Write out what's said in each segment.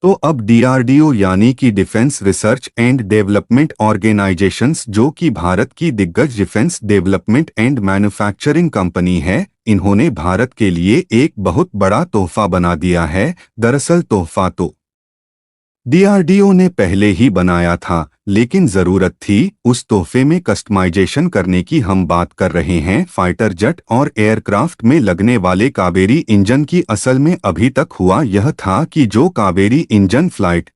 तो अब डीआरडीओ यानी कि defence research and development organisations, जो कि भारत की दिग्गज defence development and manufacturing company है, इन्होंने भारत के लिए एक बहुत बड़ा तोहफा बना दिया है। दरअसल तोहफा तो डीआरडीओ ने पहले ही बनाया था, लेकिन जरूरत थी उस तोहफे में कस्टमाइजेशन करने की। हम बात कर रहे हैं फाइटर जेट और एयरक्राफ्ट में लगने वाले कावेरी इंजन की। असल में अभी तक हुआ यह था कि जो कावेरी इंजन फ्लाइट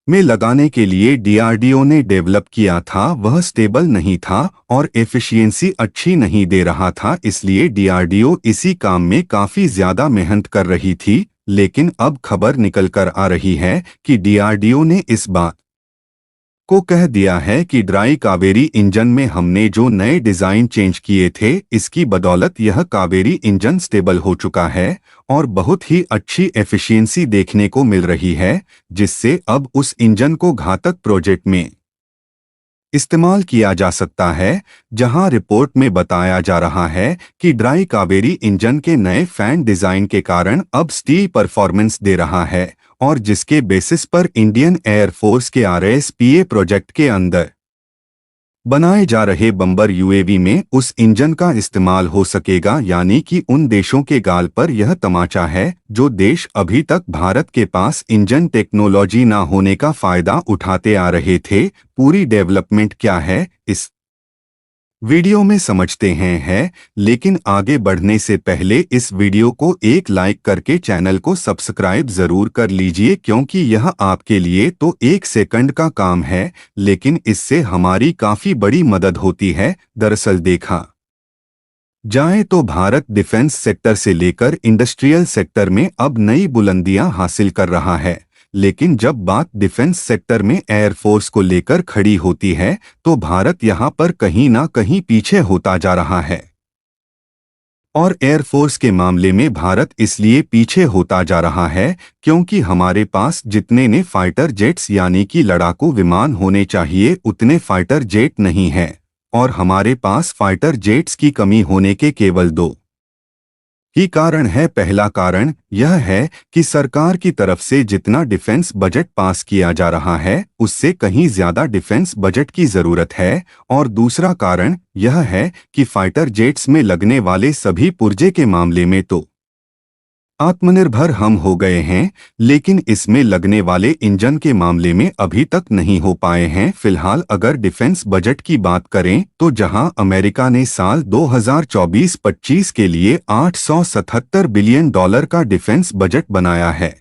में लगाने के लिए डीआरडीओ ने डेवलप किया था वह स्टेबल नहीं था और एफिशिएंसी अच्छी नहीं दे रहा था, इसलिए डीआरडीओ इसी काम में काफी ज्यादा मेहनत कर रही थी। लेकिन अब खबर निकल कर आ रही है कि डीआरडीओ ने इस बात को कह दिया है कि ड्राई कावेरी इंजन में हमने जो नए डिजाइन चेंज किए थे, इसकी बदौलत यह कावेरी इंजन स्टेबल हो चुका है और बहुत ही अच्छी एफिशिएंसी देखने को मिल रही है, जिससे अब उस इंजन को घातक प्रोजेक्ट में इस्तेमाल किया जा सकता है। जहां रिपोर्ट में बताया जा रहा है कि ड्राई कावेरी इंजन के नए फैन डिजाइन के कारण अब स्टील परफॉर्मेंस दे रहा है और जिसके बेसिस पर इंडियन एयरफोर्स के आरएसपीए प्रोजेक्ट के अंदर बनाए जा रहे बम्बर यूएवी में उस इंजन का इस्तेमाल हो सकेगा। यानी कि उन देशों के गाल पर यह तमाचा है जो देश अभी तक भारत के पास इंजन टेक्नोलॉजी ना होने का फायदा उठाते आ रहे थे। पूरी डेवलपमेंट क्या है इस वीडियो में समझते हैं, लेकिन आगे बढ़ने से पहले इस वीडियो को एक लाइक करके चैनल को सब्सक्राइब जरूर कर लीजिए, क्योंकि यह आपके लिए तो 1 सेकंड का काम है, लेकिन इससे हमारी काफी बड़ी मदद होती है। दरअसल देखा जाए तो भारत डिफेंस सेक्टर से लेकर इंडस्ट्रियल सेक्टर में अब नई बुलंदियां हासिल कर रहा है, लेकिन जब बात डिफेंस सेक्टर में एयरफोर्स को लेकर खड़ी होती है तो भारत यहां पर कहीं ना कहीं पीछे होता जा रहा है। और एयरफोर्स के मामले में भारत इसलिए पीछे होता जा रहा है क्योंकि हमारे पास जितने ने फाइटर जेट्स यानी कि लड़ाकू विमान होने चाहिए उतने फाइटर जेट नहीं है, और हमारे पास फाइटर जेट्स की कमी होने के केवल 2 ही कारण है। पहला कारण यह है कि सरकार की तरफ से जितना डिफेंस बजट पास किया जा रहा है उससे कहीं ज्यादा डिफेंस बजट की जरूरत है, और दूसरा कारण यह है कि फाइटर जेट्स में लगने वाले सभी पुर्जे के मामले में तो आत्मनिर्भर हम हो गए हैं, लेकिन इसमें लगने वाले इंजन के मामले में अभी तक नहीं हो पाए हैं। फिलहाल अगर डिफेंस बजट की बात करें तो जहां अमेरिका ने साल 2024-25 के लिए $877 बिलियन का डिफेंस बजट बनाया है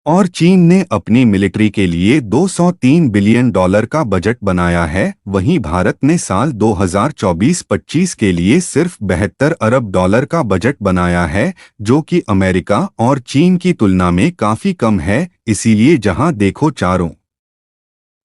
और चीन ने अपनी मिलिट्री के लिए $203 बिलियन का बजट बनाया है, वहीं भारत ने साल 2024-25 के लिए सिर्फ $72 अरब का बजट बनाया है, जो कि अमेरिका और चीन की तुलना में काफी कम है। इसीलिए जहां देखो चारों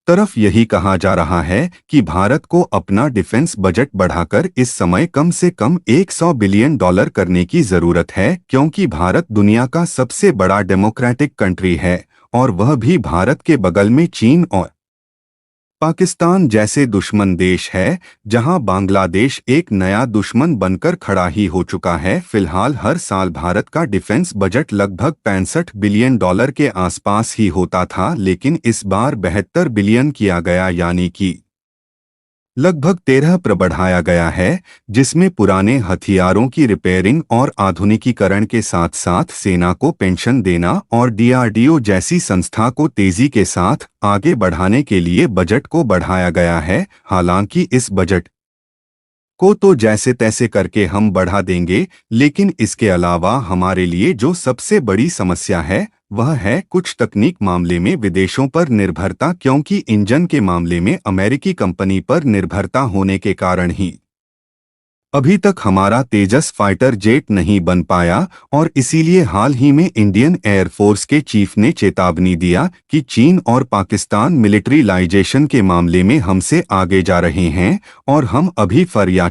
तरफ यही कहा जा रहा है कि भारत को अपना डिफेंस बजट बढ़ाकर इस समय कम से कम $100 बिलियन करने की जरूरत है, क्योंकि भारत दुनिया का सबसे बड़ा डेमोक्रेटिक कंट्री है और वह भी भारत के बगल में चीन और पाकिस्तान जैसे दुश्मन देश है, जहां बांग्लादेश एक नया दुश्मन बनकर खड़ा ही हो चुका है। फिलहाल हर साल भारत का डिफेंस बजट लगभग $65 बिलियन के आसपास ही होता था, लेकिन इस बार 72 बिलियन किया गया, यानी कि लगभग 13 बढ़ाया गया है, जिसमें पुराने हथियारों की रिपेयरिंग और आधुनिकीकरण के साथ साथ सेना को पेंशन देना और डीआरडीओ जैसी संस्था को तेजी के साथ आगे बढ़ाने के लिए बजट को बढ़ाया गया है। हालांकि इस बजट को तो जैसे तैसे करके हम बढ़ा देंगे, लेकिन इसके अलावा हमारे लिए जो सबसे बड़ी समस्या है वह है कुछ तकनीक मामले में विदेशों पर निर्भरता, क्योंकि इंजन के मामले में अमेरिकी कंपनी पर निर्भरता होने के कारण ही अभी तक हमारा तेजस फाइटर जेट नहीं बन पाया, और इसीलिए हाल ही में इंडियन एयरफोर्स के चीफ ने चेतावनी दिया कि चीन और पाकिस्तान मिलिट्रीलाइजेशन के मामले में हमसे आगे जा रहे हैं और हम अभी 4 या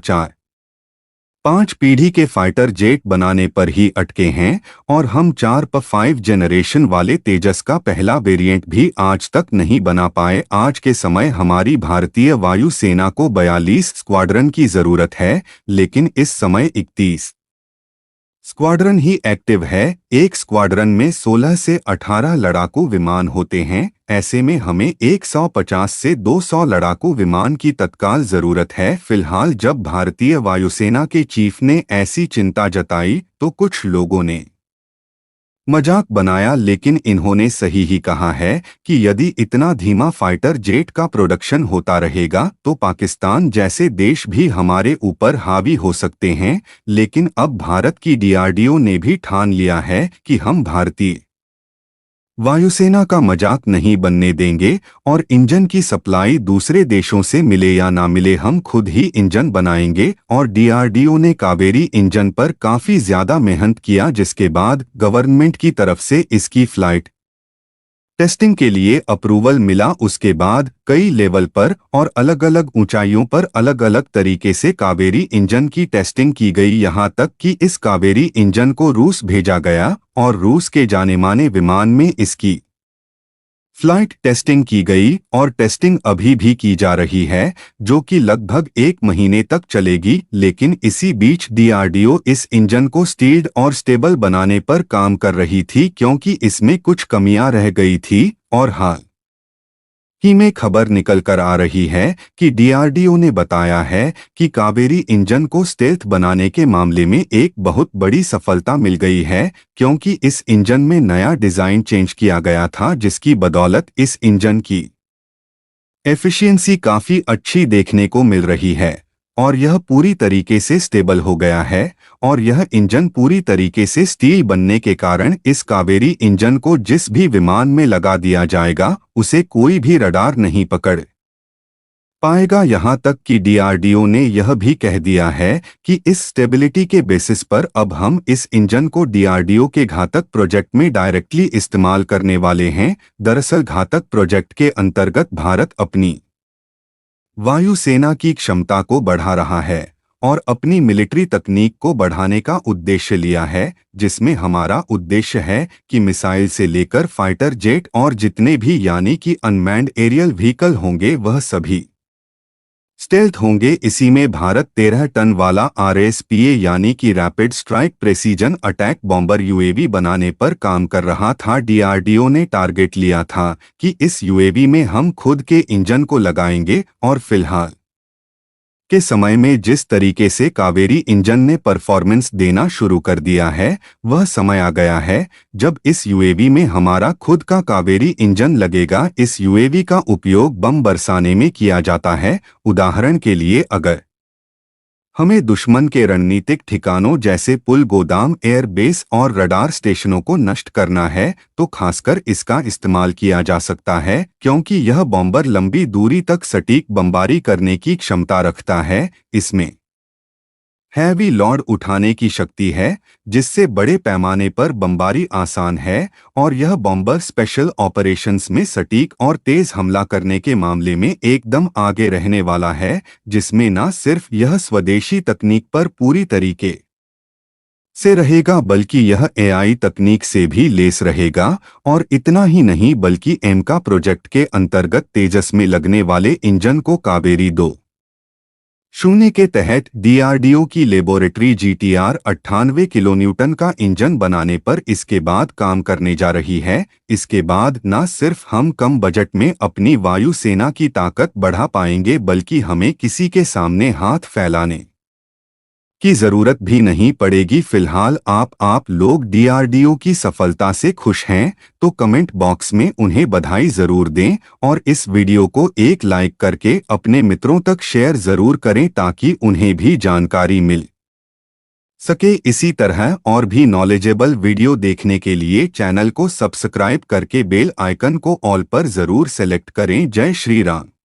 5 पीढ़ी के फाइटर जेट बनाने पर ही अटके हैं, और हम 4 जनरेशन वाले तेजस का पहला वेरिएंट भी आज तक नहीं बना पाए। आज के समय हमारी भारतीय वायु सेना को 42 स्क्वाड्रन की जरूरत है, लेकिन इस समय 31 स्क्वाड्रन ही एक्टिव है। एक स्क्वाड्रन में 16 से 18 लड़ाकू विमान होते हैं। ऐसे में हमें 150 से 200 लड़ाकू विमान की तत्काल जरूरत है। फिलहाल जब भारतीय वायुसेना के चीफ ने ऐसी चिंता जताई तो कुछ लोगों ने मजाक बनाया, लेकिन इन्होंने सही ही कहा है कि यदि इतना धीमा फाइटर जेट का प्रोडक्शन होता रहेगा तो पाकिस्तान जैसे देश भी हमारे ऊपर हावी हो सकते हैं। लेकिन अब भारत की डीआरडीओ ने भी ठान लिया है कि हम भारतीय वायुसेना का मजाक नहीं बनने देंगे और इंजन की सप्लाई दूसरे देशों से मिले या ना मिले हम खुद ही इंजन बनाएंगे। और डीआरडीओ ने कावेरी इंजन पर काफी ज्यादा मेहनत किया, जिसके बाद गवर्नमेंट की तरफ से इसकी फ्लाइट टेस्टिंग के लिए अप्रूवल मिला। उसके बाद कई लेवल पर और अलग अलग ऊंचाइयों पर अलग अलग तरीके से कावेरी इंजन की टेस्टिंग की गई, यहां तक कि इस कावेरी इंजन को रूस भेजा गया और रूस के जाने माने विमान में इसकी फ्लाइट टेस्टिंग की गई और टेस्टिंग अभी भी की जा रही है, जो कि लगभग 1 महीने तक चलेगी। लेकिन इसी बीच डीआरडीओ इस इंजन को स्टील्ड और स्टेबल बनाने पर काम कर रही थी, क्योंकि इसमें कुछ कमियां रह गई थी। और हाल ही में खबर निकल कर आ रही है कि डीआरडीओ ने बताया है कि कावेरी इंजन को स्टेल्थ बनाने के मामले में एक बहुत बड़ी सफलता मिल गई है, क्योंकि इस इंजन में नया डिजाइन चेंज किया गया था, जिसकी बदौलत इस इंजन की एफिशिएंसी काफी अच्छी देखने को मिल रही है और यह पूरी तरीके से स्टेबल हो गया है। और यह इंजन पूरी तरीके से स्टील बनने के कारण इस कावेरी इंजन को जिस भी विमान में लगा दिया जाएगा उसे कोई भी रडार नहीं पकड़ पाएगा। यहां तक कि डीआरडीओ ने यह भी कह दिया है कि इस स्टेबिलिटी के बेसिस पर अब हम इस इंजन को डीआरडीओ के घातक प्रोजेक्ट में डायरेक्टली इस्तेमाल करने वाले हैं। दरअसल घातक प्रोजेक्ट के अंतर्गत भारत अपनी वायुसेना की क्षमता को बढ़ा रहा है और अपनी मिलिट्री तकनीक को बढ़ाने का उद्देश्य लिया है, जिसमें हमारा उद्देश्य है कि मिसाइल से लेकर फाइटर जेट और जितने भी यानी कि अनमैन्ड एरियल व्हीकल होंगे वह सभी स्टेल्थ होंगे। इसी में भारत 13 टन वाला आरएसपीए यानी कि rapid strike precision attack bomber UAV बनाने पर काम कर रहा था। डीआरडीओ ने टारगेट लिया था कि इस यूएवी में हम खुद के इंजन को लगाएंगे और फिलहाल के समय में जिस तरीके से कावेरी इंजन ने परफॉर्मेंस देना शुरू कर दिया है, वह समय आ गया है जब इस यूएवी में हमारा खुद का कावेरी इंजन लगेगा। इस यूएवी का उपयोग बम बरसाने में किया जाता है। उदाहरण के लिए अगर हमें दुश्मन के रणनीतिक ठिकानों जैसे पुल, गोदाम, एयरबेस और रडार स्टेशनों को नष्ट करना है तो खासकर इसका इस्तेमाल किया जा सकता है, क्योंकि यह बॉम्बर लंबी दूरी तक सटीक बमबारी करने की क्षमता रखता है। इसमें हैवी लोड उठाने की शक्ति है, जिससे बड़े पैमाने पर बमबारी आसान है और यह बॉम्बर स्पेशल ऑपरेशंस में सटीक और तेज हमला करने के मामले में एकदम आगे रहने वाला है, जिसमें न सिर्फ यह स्वदेशी तकनीक पर पूरी तरीके से रहेगा बल्कि यह एआई तकनीक से भी लेस रहेगा। और इतना ही नहीं बल्कि एमका प्रोजेक्ट के अंतर्गत तेजस में लगने वाले इंजन को कावेरी 2.0 के तहत डीआरडीओ की लेबोरेटरी जीटीआर 98 किलोन्यूटन का इंजन बनाने पर इसके बाद काम करने जा रही है। इसके बाद न सिर्फ हम कम बजट में अपनी वायुसेना की ताकत बढ़ा पाएंगे बल्कि हमें किसी के सामने हाथ फैलाने की जरूरत भी नहीं पड़ेगी। फिलहाल आप लोग डीआरडीओ की सफलता से खुश हैं तो कमेंट बॉक्स में उन्हें बधाई जरूर दें और इस वीडियो को एक लाइक करके अपने मित्रों तक शेयर जरूर करें ताकि उन्हें भी जानकारी मिल सके। इसी तरह और भी नॉलेजेबल वीडियो देखने के लिए चैनल को सब्सक्राइब करके बेल आइकन को ऑल पर जरूर सेलेक्ट करें। जय श्री राम।